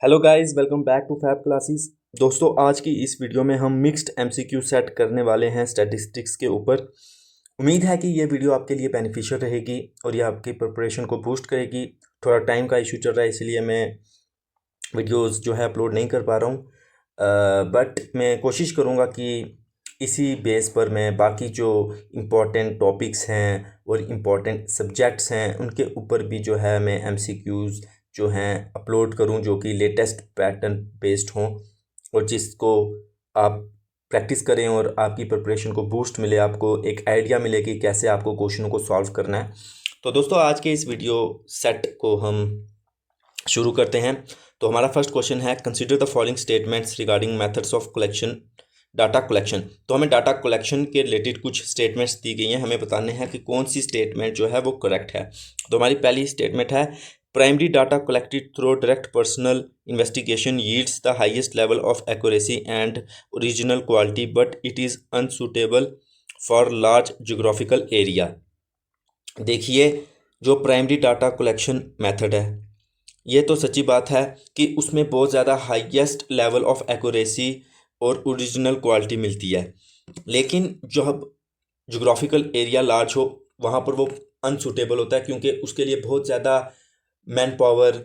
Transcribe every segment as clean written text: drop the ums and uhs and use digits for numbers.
Hello guys, welcome back to fab classes. दोस्तों, आज की इस वीडियो में हम मिक्स्ड एमसीक्यू सेट करने वाले हैं स्टैटिस्टिक्स के ऊपर। उम्मीद है कि ये वीडियो आपके लिए बेनिफिशियल रहेगी और ये आपकी प्रिपरेशन को बूस्ट करेगी। थोड़ा टाइम का इशू चल रहा है, इसलिए मैं वीडियोस जो है अपलोड नहीं कर पा रहा हूँ, बट मैं कोशिश करूँगा कि इसी बेस पर मैं बाकी जो इम्पोर्टेंट टॉपिक्स हैं और इम्पोर्टेंट सब्जेक्ट्स हैं उनके ऊपर भी जो है मैं एमसीक्यूज़ जो हैं अपलोड करूं, जो कि लेटेस्ट पैटर्न बेस्ड हों और जिसको आप प्रैक्टिस करें और आपकी प्रिपरेशन को बूस्ट मिले, आपको एक आइडिया मिले कि कैसे आपको क्वेश्चनों को सॉल्व करना है। तो दोस्तों, आज के इस वीडियो सेट को हम शुरू करते हैं। तो हमारा फर्स्ट क्वेश्चन है, consider the following statements regarding methods of collection data collection. तो हमें डाटा कलेक्शन के रिलेटेड कुछ स्टेटमेंट्स दी गई हैं, हमें बताने हैं कि कौन सी स्टेटमेंट जो है वो करेक्ट है। तो हमारी पहली स्टेटमेंट है, primary data collected through direct personal investigation yields the highest level of accuracy and original quality but it is unsuitable for large geographical area. देखिए, जो प्राइमरी डाटा कलेक्शन मेथड है, ये तो सच्ची बात है कि उसमें बहुत ज़्यादा हाईएस्ट लेवल ऑफ एक्यूरेसी और ओरिजिनल क्वालिटी मिलती है, लेकिन जब जोग्राफिकल एरिया लार्ज हो वहाँ पर वो अनसूटेबल होता है, क्योंकि उसके लिए बहुत ज़्यादा मैन पावर,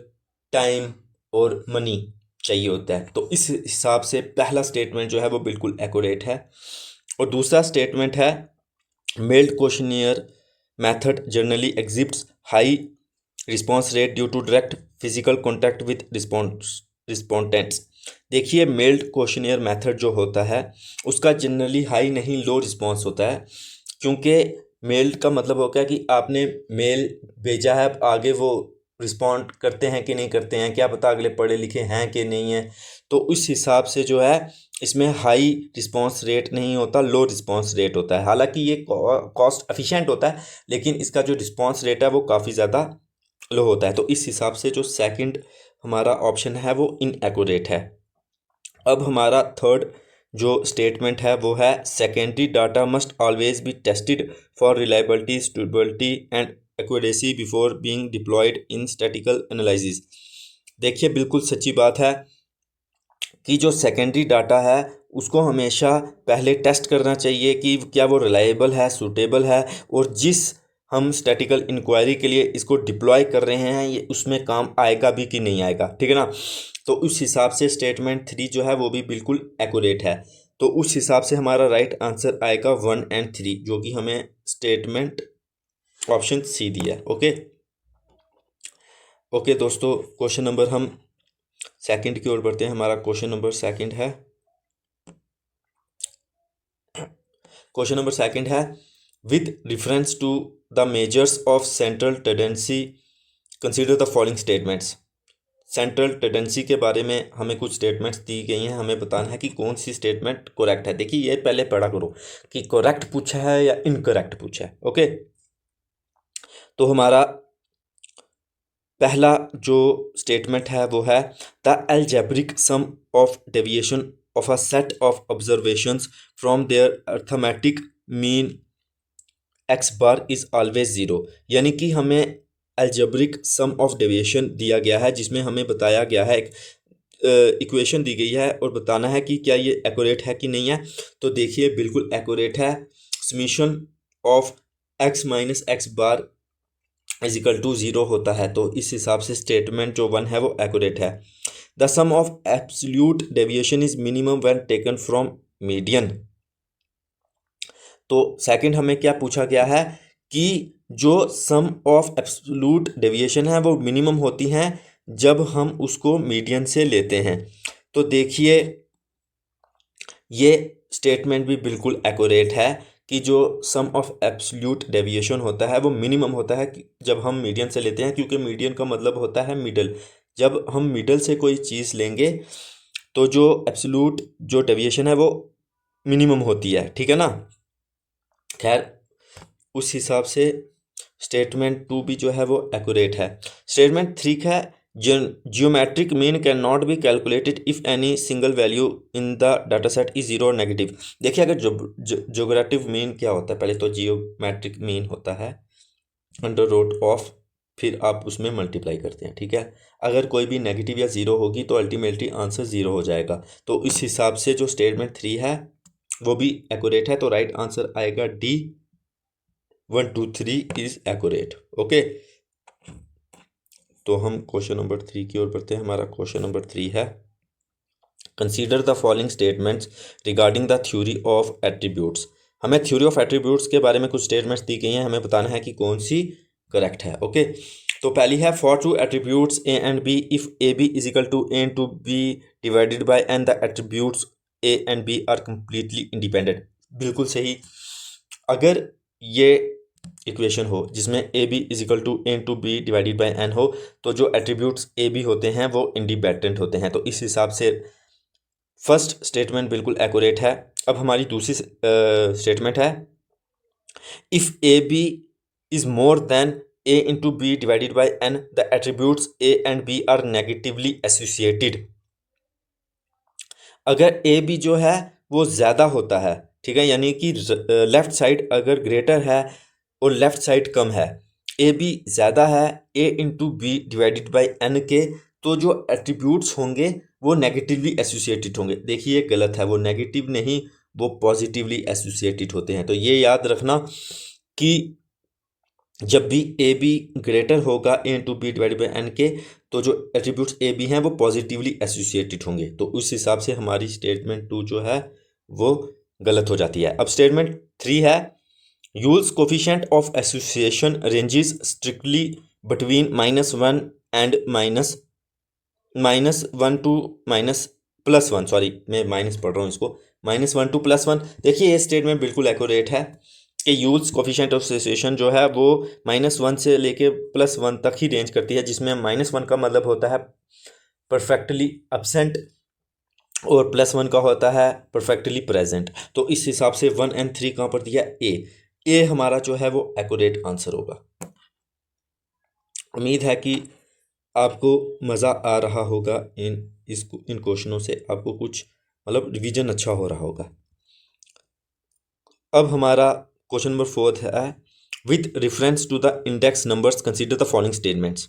टाइम और मनी चाहिए होता है। तो इस हिसाब से पहला स्टेटमेंट जो है वो बिल्कुल एक्यूरेट है। और दूसरा स्टेटमेंट है, mailed questionnaire method generally exhibits high response rate due to direct physical contact with respondents. देखिए, मेल्ड क्वेश्चनियर मेथड जो होता है उसका जनरली हाई नहीं, लो रिस्पॉन्स होता है, क्योंकि मेल्ड का मतलब हो गया कि आपने मेल भेजा है, आगे वो रिस्पॉन्ड करते हैं कि नहीं करते हैं, क्या पता अगले पढ़े लिखे हैं कि नहीं है। तो उस हिसाब से जो है इसमें हाई रिस्पॉन्स रेट नहीं होता, लो रिस्पॉन्स रेट होता है। हालांकि ये कॉस्ट एफिशिएंट होता है, लेकिन इसका जो रिस्पॉन्स रेट है वो काफ़ी ज़्यादा लो होता है। तो इस हिसाब से जो सेकंड हमारा ऑप्शन है वो इनएक्यूरेट है। अब हमारा थर्ड जो स्टेटमेंट है वो है, secondary data must always be tested for reliability, stability and accuracy before being deployed in statistical analysis. देखिए, बिल्कुल सच्ची बात है कि जो सेकेंडरी डाटा है उसको हमेशा पहले टेस्ट करना चाहिए कि क्या वो रिलायबल है, सूटेबल है, और जिस हम स्टैटिकल इंक्वायरी के लिए इसको डिप्लॉय कर रहे हैं ये उसमें काम आएगा भी कि नहीं आएगा, ठीक है ना। तो उस हिसाब से स्टेटमेंट 3 जो है वो भी बिल्कुल एक्यूरेट है। तो उस हिसाब से हमारा राइट आंसर आएगा 1 और 3, जो कि हमें स्टेटमेंट ऑप्शन सी दिया है। ओके दोस्तों, क्वेश्चन नंबर हम सेकंड की ओर बढ़ते हैं। हमारा क्वेश्चन नंबर सेकंड है, with reference to the measures of central tendency consider the following statements. Central tendency के बारे में हमें कुछ स्टेटमेंट्स दी गई हैं, हमें बताना है कि कौन सी स्टेटमेंट करेक्ट है। देखिए, ये पहले पढ़ा करो कि करेक्ट पूछा है या इनकरेक्ट पूछा है। ओके, तो हमारा पहला जो स्टेटमेंट है वो है, the algebraic sum of deviation of a set of observations from their arithmetic mean x bar is always zero. यानी कि हमें अलजेब्रिक सम ऑफ डेविएशन दिया गया है, जिसमें हमें बताया गया है, एक इक्वेशन दी गई है और बताना है कि क्या ये एक्यूरेट है कि नहीं है। तो देखिए, बिल्कुल एक्यूरेट है। Summation of x minus x bar is equal to zero होता है। तो इस हिसाब से स्टेटमेंट जो 1 है वो एक्यूरेट है। The sum of absolute deviation is minimum when taken from median. तो सेकंड हमें क्या पूछा गया है कि जो सम ऑफ एब्सोल्यूट डेविएशन है वो मिनिमम होती हैं जब हम उसको मीडियन से लेते हैं। तो देखिए, ये स्टेटमेंट भी बिल्कुल एक्यूरेट है कि जो सम ऑफ एब्सोल्यूट डेविएशन होता है वो मिनिमम होता है जब हम मीडियन से लेते हैं, क्योंकि मीडियन का मतलब होता है मिडल। जब हम मिडल से कोई चीज़ लेंगे तो जो एब्सोल्यूट जो डेविएशन है वो मिनिमम होती है, ठीक है ना। खैर, उस हिसाब से स्टेटमेंट 2 भी जो है वो एक्यूरेट है। स्टेटमेंट 3 का है, geometric mean can not be calculated if any single value in the data set is zero और नेगेटिव। देखिए, अगर ज्योग्राफिक मीन क्या होता है, पहले तो जियोमेट्रिक मीन होता है अंडर रूट ऑफ फिर आप उसमें मल्टीप्लाई करते हैं, ठीक है। अगर कोई भी नेगेटिव या ज़ीरो होगी तो अल्टीमेटली आंसर ज़ीरो हो जाएगा। तो इस हिसाब से जो स्टेटमेंट 3 है वो भी एक्यूरेट है, तो राइट आंसर आएगा डी, 1 2 3 इज एक्यूरेट। ओके, तो हम क्वेश्चन नंबर 3 की ओर बढ़ते हैं। हमारा क्वेश्चन नंबर 3 है, consider the following statements regarding the theory of attributes. हमें थ्योरी ऑफ एट्रीब्यूट्स के बारे में कुछ स्टेटमेंट्स दी गई हैं, हमें बताना है कि कौन सी करेक्ट है। ओके, तो पहली है, for two attributes A and B if A B is equal to A to B divided by n the attributes A and B are completely independent. बिल्कुल सही। अगर ये इक्वेशन हो जिसमें A B is equal to A to B divided by n हो, तो जो attributes A B होते हैं वो इंडिपेंडेंट होते हैं। तो इस हिसाब से फर्स्ट स्टेटमेंट बिल्कुल एक्यूरेट है। अब हमारी दूसरी स्टेटमेंट है, if A B is more than A into B divided by n the attributes A and B are negatively associated. अगर ए बी जो है वो ज़्यादा होता है, ठीक है, यानी कि लेफ्ट साइड अगर ग्रेटर है और लेफ्ट साइड कम है, ए बी ज़्यादा है A into B divided by N K, तो जो एट्रीब्यूट्स होंगे वो नेगेटिवली एसोसिएटेड होंगे। देखिए ये गलत है, वो नेगेटिव नहीं, वो पॉजिटिवली एसोसिएटेड होते हैं। तो ये याद रखना कि जब भी ए बी ग्रेटर होगा A into B divided by N K, तो जो एट्रीब्यूट्स ए बी हैं वो पॉजिटिवली एसोसिएटेड होंगे। तो उस हिसाब से हमारी स्टेटमेंट 2 जो है वो गलत हो जाती है। अब स्टेटमेंट 3 है, Yule's coefficient of association ranges strictly between -1 and -1 to +1, sorry मैं माइनस पढ़ रहा हूँ इसको, -1 टू +1। देखिए ये स्टेटमेंट बिल्कुल एक्यूरेट है कि यूज कोफिशिएंट ऑफ एसोसिएशन जो है वो -1 से लेके +1 तक ही रेंज करती है, जिसमें -1 का मतलब होता है परफेक्टली एब्सेंट और +1 का होता है परफेक्टली प्रेजेंट। तो इस हिसाब से 1 और 3 कहाँ पर दिया, ए हमारा जो है वो एक्यूरेट आंसर होगा। उम्मीद है कि आपको मज़ा आ रहा होगा इन क्वेश्चनों से, आपको कुछ मतलब रिवीजन अच्छा हो रहा होगा। अब हमारा क्वेश्चन नंबर 4 है, with reference to the index numbers consider the following statements.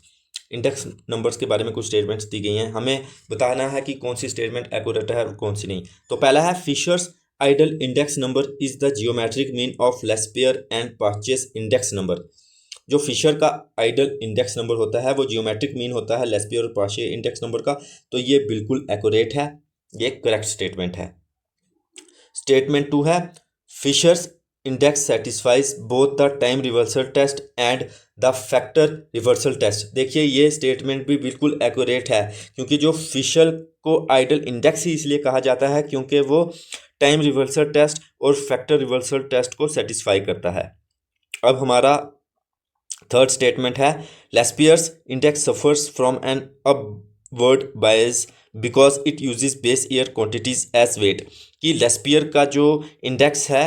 Index numbers के बारे में कुछ स्टेटमेंट्स दी गई हैं, हमें बताना है कि कौन सी स्टेटमेंट एक्यूरेट है और कौन सी नहीं। तो पहला है, Fisher's ideal index number is the geometric mean of Laspeyres and पार्चेस इंडेक्स नंबर। जो फिशर का आइडल इंडेक्स नंबर होता है वो जियोमेट्रिक मीन होता है लेस्पियर और पार्शियल इंडेक्स नंबर का। तो ये बिल्कुल एक्यूरेट है, ये करेक्ट स्टेटमेंट है। स्टेटमेंट 2 है, Fisher's index satisfies both the time reversal test and the factor reversal test. देखिए ये स्टेटमेंट भी बिल्कुल एक्यूरेट है, क्योंकि जो फिशर को आइडल इंडेक्स ही इसलिए कहा जाता है क्योंकि वो टाइम रिवर्सल टेस्ट और फैक्टर रिवर्सल टेस्ट को सेटिस्फाई करता है। अब हमारा थर्ड स्टेटमेंट है, Laspeyres index suffers from an upward bias because it uses base year quantities as weight. कि लेस्पियर का जो इंडेक्स है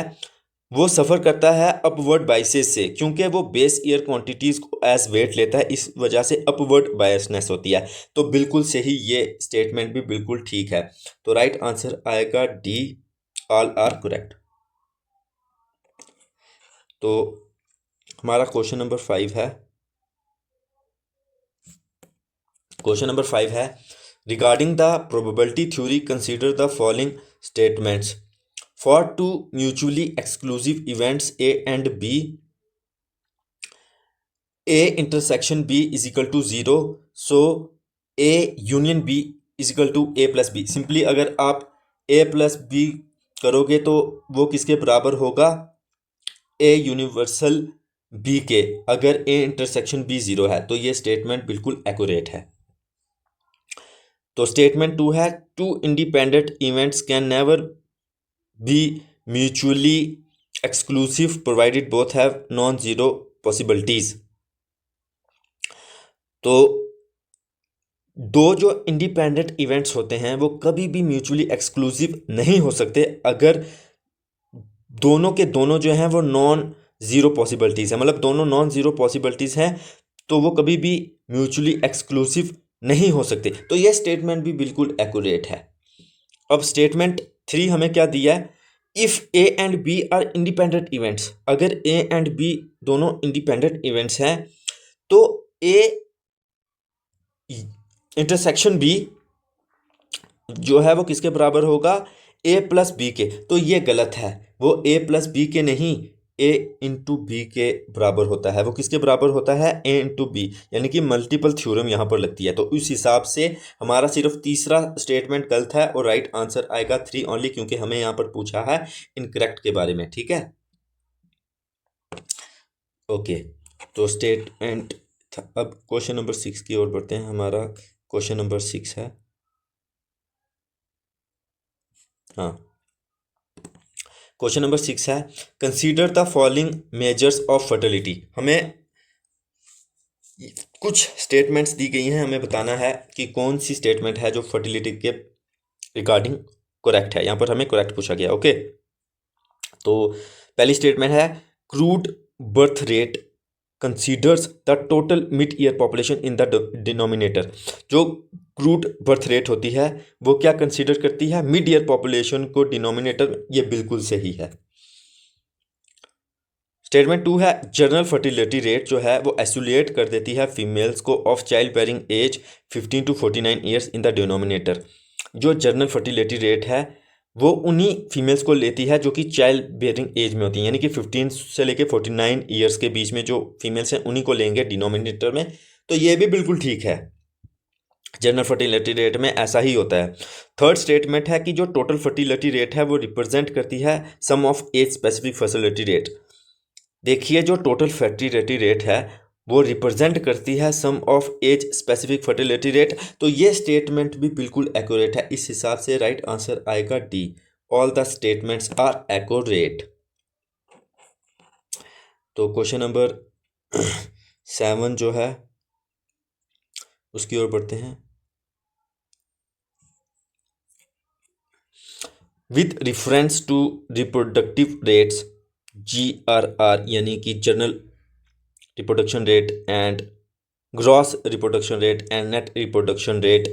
वो सफ़र करता है अपवर्ड बायसेस से, क्योंकि वो बेस ईयर क्वांटिटीज़ को एज वेट लेता है, इस वजह से अपवर्ड बायसनेस होती है। तो बिल्कुल सही, ये स्टेटमेंट भी बिल्कुल ठीक है। तो राइट आंसर आएगा डी, ऑल आर करेक्ट। तो हमारा क्वेश्चन नंबर 5 है, regarding the probability theory consider the following statements. For two mutually exclusive events A and B, A intersection B is equal to 0, so A union B is equal to A plus B. Simply अगर आप ए plus B करोगे तो वो किसके बराबर होगा, a universal B के, अगर ए इंटरसेक्शन बी 0 है। तो ये स्टेटमेंट बिल्कुल एक्यूरेट है। तो स्टेटमेंट 2 है, two independent events can never be mutually exclusive provided both have non zero possibilities. तो दो जो इंडिपेंडेंट इवेंट्स होते हैं वो कभी भी म्यूचुअली एक्सक्लूसिव नहीं हो सकते अगर दोनों के दोनों जो हैं वो नॉन ज़ीरो पॉसिबिलिटीज़ है, मतलब दोनों नॉन ज़ीरो पॉसिबिलिटीज़ हैं, तो वो कभी भी म्यूचुअली एक्सक्लूसिव नहीं हो सकते। तो ये स्टेटमेंट भी बिल्कुल एक्यूरेट है। अब स्टेटमेंट 3 हमें क्या दिया है, if A and B are independent events. अगर ए एंड बी दोनों इंडिपेंडेंट इवेंट्स हैं तो ए इंटरसेक्शन बी जो है वो किसके बराबर होगा, ए प्लस बी के। तो ये गलत है, वो ए प्लस बी के नहीं, ए इंटू बी के बराबर होता है। वो किसके बराबर होता है, ए इंटू बी, यानी कि मल्टीपल थ्योरम यहाँ पर लगती है। तो उस हिसाब से हमारा सिर्फ तीसरा स्टेटमेंट गलत है और राइट आंसर आएगा 3 ओनली, क्योंकि हमें यहाँ पर पूछा है इनकरेक्ट के बारे में। ठीक है, ओके। तो स्टेटमेंट अब क्वेश्चन नंबर 6 की ओर बढ़ते हैं। हमारा क्वेश्चन नंबर 6 है, हाँ, क्वेश्चन नंबर 6 है, consider the following measures of fertility. हमें कुछ स्टेटमेंट्स दी गई हैं, हमें बताना है कि कौन सी स्टेटमेंट है जो फर्टिलिटी के रिगार्डिंग करेक्ट है। यहाँ पर हमें करेक्ट पूछा गया। ओके, तो पहली स्टेटमेंट है, crude birth rate considers the total mid year population in the denominator. जो क्रूड बर्थ रेट होती है वो क्या कंसीडर करती है, मिड ईयर पॉपुलेशन को डिनोमिनेटर में। ये बिल्कुल सही है। स्टेटमेंट 2 है, जनरल फर्टिलिटी रेट जो है वो एसोलिएट कर देती है फीमेल्स को of child bearing age 15 to 49 years in the denominator. जो जनरल फर्टिलिटी रेट है वो उन्हीं फीमेल्स को लेती है जो कि चाइल्ड बेयरिंग एज में होती हैं, यानी कि 15 से लेके 49 ईयर्स के बीच में जो फीमेल्स हैं उन्हीं को लेंगे डिनोमिनेटर में। तो ये भी बिल्कुल ठीक है, जनरल फर्टिलिटी रेट में ऐसा ही होता है। थर्ड स्टेटमेंट है कि जो टोटल फर्टिलिटी रेट है वो रिप्रेजेंट करती है sum of age specific fertility rate. देखिए, जो टोटल फर्टिलिटी रेट है वो रिप्रेजेंट करती है sum of age specific fertility rate. तो ये स्टेटमेंट भी बिल्कुल एक्यूरेट है। इस हिसाब से राइट आंसर आएगा D, all the statements are accurate. तो क्वेश्चन नंबर 7 जो है उसकी ओर बढ़ते हैं। With reference to reproductive rates GRR, यानी कि general reproduction rate and gross reproduction rate and net reproduction rate,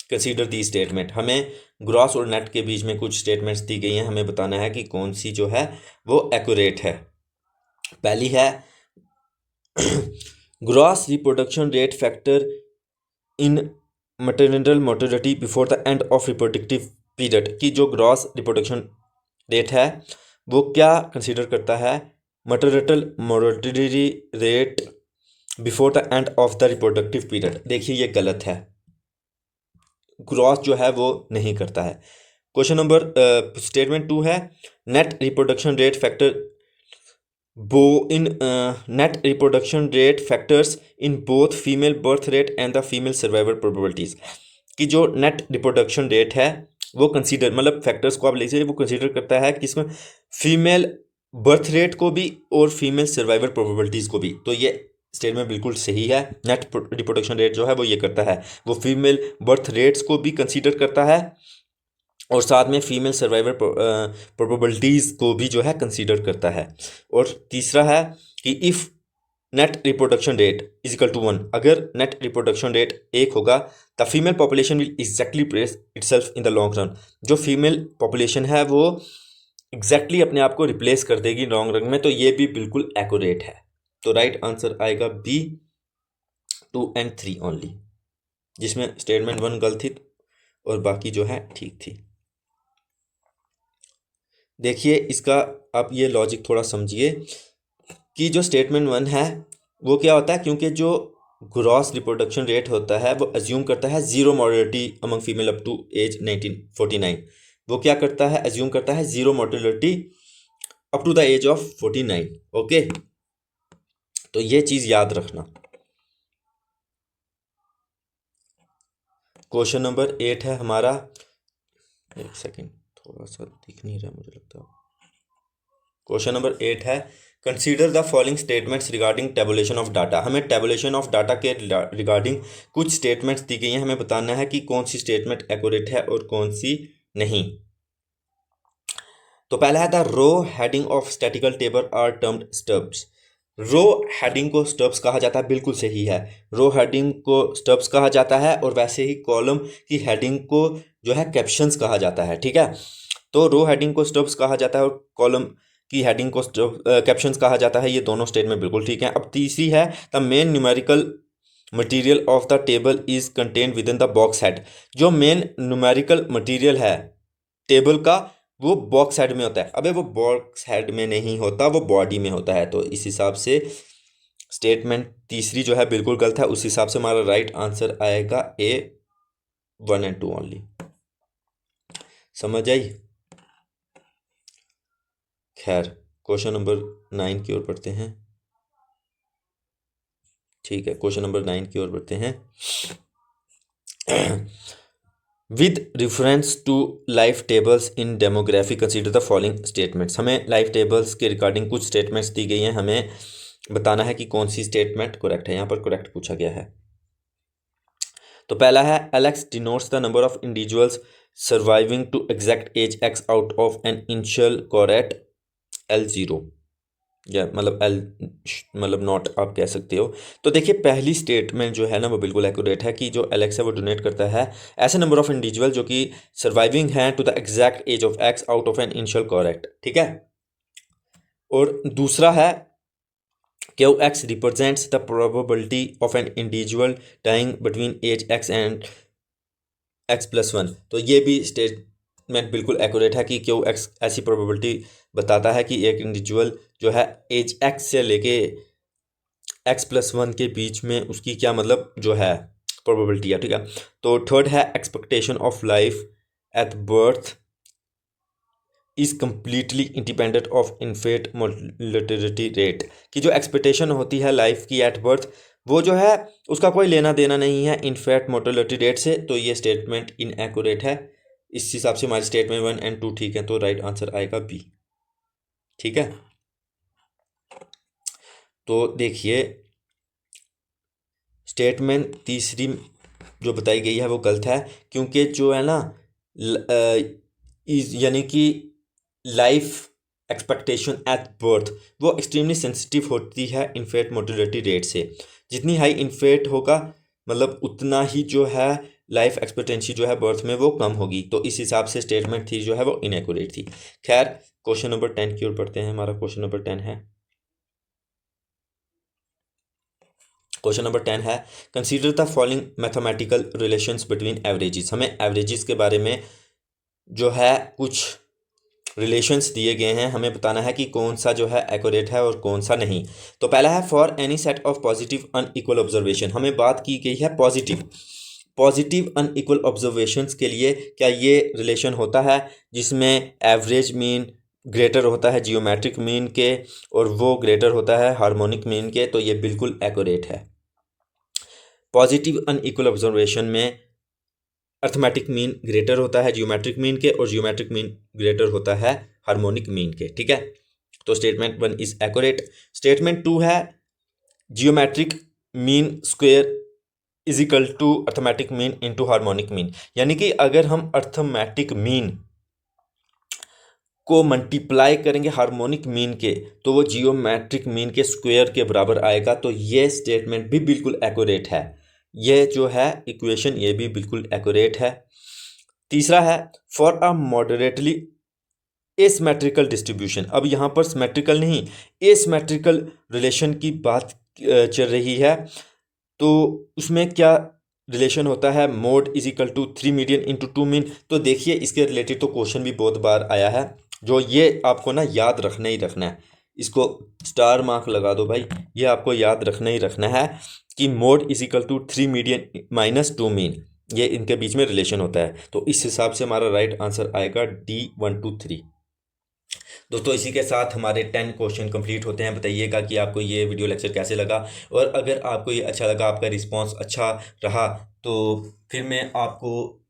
consider the statement. हमें ग्रॉस और नेट के बीच में कुछ स्टेटमेंट्स दी गई हैं, हमें बताना है कि कौन सी जो है वो एक्यूरेट है। पहली है, gross reproduction rate factor in maternal mortality before the end of reproductive period. की जो ग्रॉस रिप्रोडक्शन रेट है वो क्या कंसीडर करता है, maternal mortality rate before the end of the reproductive period. देखिए ये गलत है, ग्रॉस जो है वो नहीं करता है। क्वेश्चन नंबर स्टेटमेंट 2 है, net reproduction rate factor net reproduction rate factors in both female birth rate and the female survival probabilities. कि जो नेट रिप्रोडक्शन रेट है वो कंसीडर, मतलब फैक्टर्स को आप ले लीजिए, वो कंसीडर करता है किसमें, फीमेल बर्थ रेट को भी और फीमेल सर्वाइवल प्रोबेबिलिटीज़ को भी। तो ये स्टेटमेंट बिल्कुल सही है। नेट रिप्रोडक्शन रेट जो है वो ये करता है, वो फीमेल बर्थ रेट्स को भी कंसीडर करता है और साथ में फीमेल सर्वाइवल प्रोबेबिलिटीज़ को भी जो है कंसीडर करता है। और तीसरा है कि if net reproduction rate is equal to 1, अगर नेट रिप्रोडक्शन रेट 1 होगा the female population will exactly place itself in the long run. जो फीमेल पॉपुलेशन है वो एग्जैक्टली अपने आप को रिप्लेस कर देगी लॉन्ग रन में। तो ये भी बिल्कुल एक्यूरेट है। तो राइट आंसर आएगा बी 2 and 3 ओनली, जिसमें स्टेटमेंट 1 गलत थी और बाकी जो है ठीक थी। देखिए इसका आप ये लॉजिक थोड़ा समझिए कि जो स्टेटमेंट 1 है वो क्या होता है, क्योंकि जो ग्रॉस रिप्रोडक्शन रेट होता है वो अज्यूम करता है zero mortality among female up to age 1949। वो क्या करता है, अज्यूम करता है zero mortality up to the age of 49। Okay, तो ये चीज़ याद रखना। क्वेश्चन नंबर 8 है हमारा, एक सेकेंड थोड़ा सा दिख नहीं रहा मुझे लगता है। क्वेश्चन नंबर 8 है, consider the following statements regarding tabulation of data. हमें टेबुलेशन ऑफ डाटा के रिगार्डिंग कुछ स्टेटमेंट्स दी गई हैं, हमें बताना है कि कौन सी स्टेटमेंट एक्यूरेट है और कौन सी नहीं। तो पहला है, the row heading of statical table are termed stubs. Row heading को स्टब्स कहा जाता है, बिल्कुल सही है। रो हेडिंग को स्टब्स कहा जाता है और वैसे ही कॉलम की हेडिंग को जो है कैप्शंस कहा जाता है। ठीक है, तो रो हेडिंग को स्टब्स कहा जाता है और कॉलम की हेडिंग को कैप्शंस कहा जाता है। ये दोनों स्टेटमेंट बिल्कुल ठीक है। अब तीसरी है, the main numerical material of the table is contained with in the box head. जो मेन न्यूमेरिकल मटेरियल है टेबल का वो बॉक्स हेड में होता है। अबे वो बॉक्स हेड में नहीं होता, वो बॉडी में होता है। तो इस हिसाब से स्टेटमेंट तीसरी जो है बिल्कुल गलत है। उस हिसाब से हमारा राइट आंसर आएगा ए 1 and 2 ओनली। समझ आई? खैर क्वेश्चन नंबर 9 की ओर बढ़ते हैं। ठीक है, क्वेश्चन नंबर 9 की ओर बढ़ते हैं। With reference to life tables in demography consider the following statements. हमें लाइफ टेबल्स के रिगार्डिंग कुछ स्टेटमेंट्स दी गई हैं, हमें बताना है कि कौन सी स्टेटमेंट करेक्ट है। यहाँ पर करेक्ट पूछा गया है। तो पहला है l x denotes the number of individuals surviving to exact age x out of an initial cohort L0 या मतलब L मतलब नॉट आप कह सकते हो। तो देखिए पहली स्टेटमेंट जो है ना वो बिल्कुल एक्यूरेट है कि जो एलेक्स है वो डोनेट करता है ऐसे नंबर ऑफ इंडिविजुअल जो कि सर्वाइविंग हैं to the exact age of x out of an initial cohort. ठीक है। और दूसरा है q x represents the probability of an individual dying between age x and x+1। तो ये भी स्टेटमेंट बिल्कुल एक्यूरेट है कि क्यू एक्स ऐसी प्रोबेबिलिटी बताता है कि एक इंडिविजुअल जो है एज x से लेके x+1 के बीच में उसकी क्या मतलब जो है प्रोबेबिलिटी है। ठीक है। तो थर्ड है expectation of life at birth is completely independent of infant mortality rate. की जो एक्सपेक्टेशन होती है लाइफ की एट बर्थ वो जो है उसका कोई लेना देना नहीं है इन्फेंट मोर्टेलिटी रेट से। तो ये स्टेटमेंट इनएक्यूरेट है। इस हिसाब से हमारी स्टेटमेंट 1 and 2 ठीक है। तो राइट आंसर आएगा बी। ठीक है। तो देखिए स्टेटमेंट तीसरी जो बताई गई है वो गलत है, क्योंकि जो है ना यानी कि लाइफ एक्सपेक्टेशन एट बर्थ वो एक्सट्रीमली सेंसिटिव होती है इन्फेंट मोर्टेलिटी रेट से। जितनी हाई इन्फेंट होगा मतलब उतना ही जो है लाइफ एक्सपेक्टेंसी जो है बर्थ में वो कम होगी। तो इस हिसाब से स्टेटमेंट थी जो है वो इनएक्यूरेट थी। खैर क्वेश्चन नंबर 10 की ओर पढ़ते हैं। हमारा क्वेश्चन नंबर 10 है। क्वेश्चन नंबर 10 है consider the following mathematical relations between averages. हमें एवरेजेस के बारे में जो है कुछ रिलेशंस दिए गए हैं, हमें बताना है कि कौन सा जो है एक्यूरेट है और कौन सा नहीं। तो पहला है for any set of positive unequal observation. हमें बात की गई है पॉजिटिव अनइक्वल ऑब्जर्वेशंस के लिए क्या ये रिलेशन होता है जिसमें एवरेज मीन ग्रेटर होता है जियोमेट्रिक मीन के और वो ग्रेटर होता है हार्मोनिक मीन के। तो ये बिल्कुल एक्यूरेट है। पॉजिटिव अनइक्वल ऑब्जर्वेशन में अर्थमेटिक मीन ग्रेटर होता है जियोमेट्रिक मीन के और जियोमेट्रिक मीन ग्रेटर होता है हार्मोनिक मीन के। ठीक है। तो स्टेटमेंट 1 इज एक्यूरेट। स्टेटमेंट 2 है geometric mean square is equal to arithmetic mean into harmonic mean. यानी कि अगर हम अर्थमेटिक मीन को मल्टीप्लाई करेंगे हार्मोनिक मीन के तो वो जियोमेट्रिक मीन के स्क्वायर के बराबर आएगा। तो ये स्टेटमेंट भी बिल्कुल एक्यूरेट है। ये जो है इक्वेशन ये भी बिल्कुल एक्यूरेट है। तीसरा है for a moderately asymmetrical distribution. अब यहाँ पर सिमेट्रिकल नहीं एसिमेट्रिकल रिलेशन की बात चल रही है। तो उसमें क्या रिलेशन होता है mode is equal to 3 median into 2 mean. तो देखिए इसके रिलेटेड तो क्वेश्चन भी बहुत बार आया है जो ये आपको ना याद रखना ही रखना है। इसको स्टार मार्क लगा दो भाई। ये आपको याद रखना ही रखना है कि mode is equal to 3 median minus 2 mean, ये इनके बीच में रिलेशन होता है। तो इस हिसाब से हमारा राइट आंसर आएगा D 1 2 3। दोस्तों इसी के साथ हमारे 10 क्वेश्चन कंप्लीट होते हैं। बताइएगा कि आपको ये वीडियो लेक्चर कैसे लगा, और अगर आपको ये अच्छा लगा, आपका रिस्पांस अच्छा रहा, तो फिर मैं आपको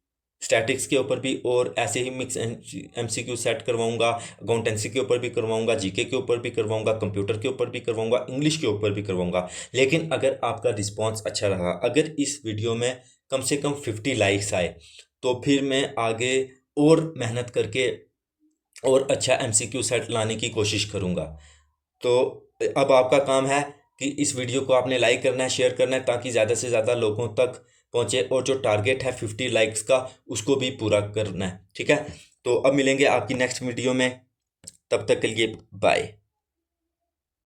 स्टैटिक्स के ऊपर भी और ऐसे ही मिक्स MCQ सेट करवाऊंगा, अकाउंटेंसी के ऊपर भी करवाऊंगा, जीके के ऊपर भी करवाऊंगा, कंप्यूटर के ऊपर भी करवाऊंगा, इंग्लिश के ऊपर भी करवाऊंगा। लेकिन अगर आपका रिस्पांस अच्छा रहा, अगर इस वीडियो में कम से कम 50 लाइक्स आए, तो फिर मैं आगे और मेहनत करके और अच्छा MCQ सेट लाने की कोशिश करूँगा। तो अब आपका काम है कि इस वीडियो को आपने लाइक करना है, शेयर करना है, ताकि ज़्यादा से ज़्यादा लोगों तक पहुँचे, और जो टारगेट है 50 लाइक्स का उसको भी पूरा करना है। ठीक है। तो अब मिलेंगे आपकी नेक्स्ट वीडियो में, तब तक के लिए बाय।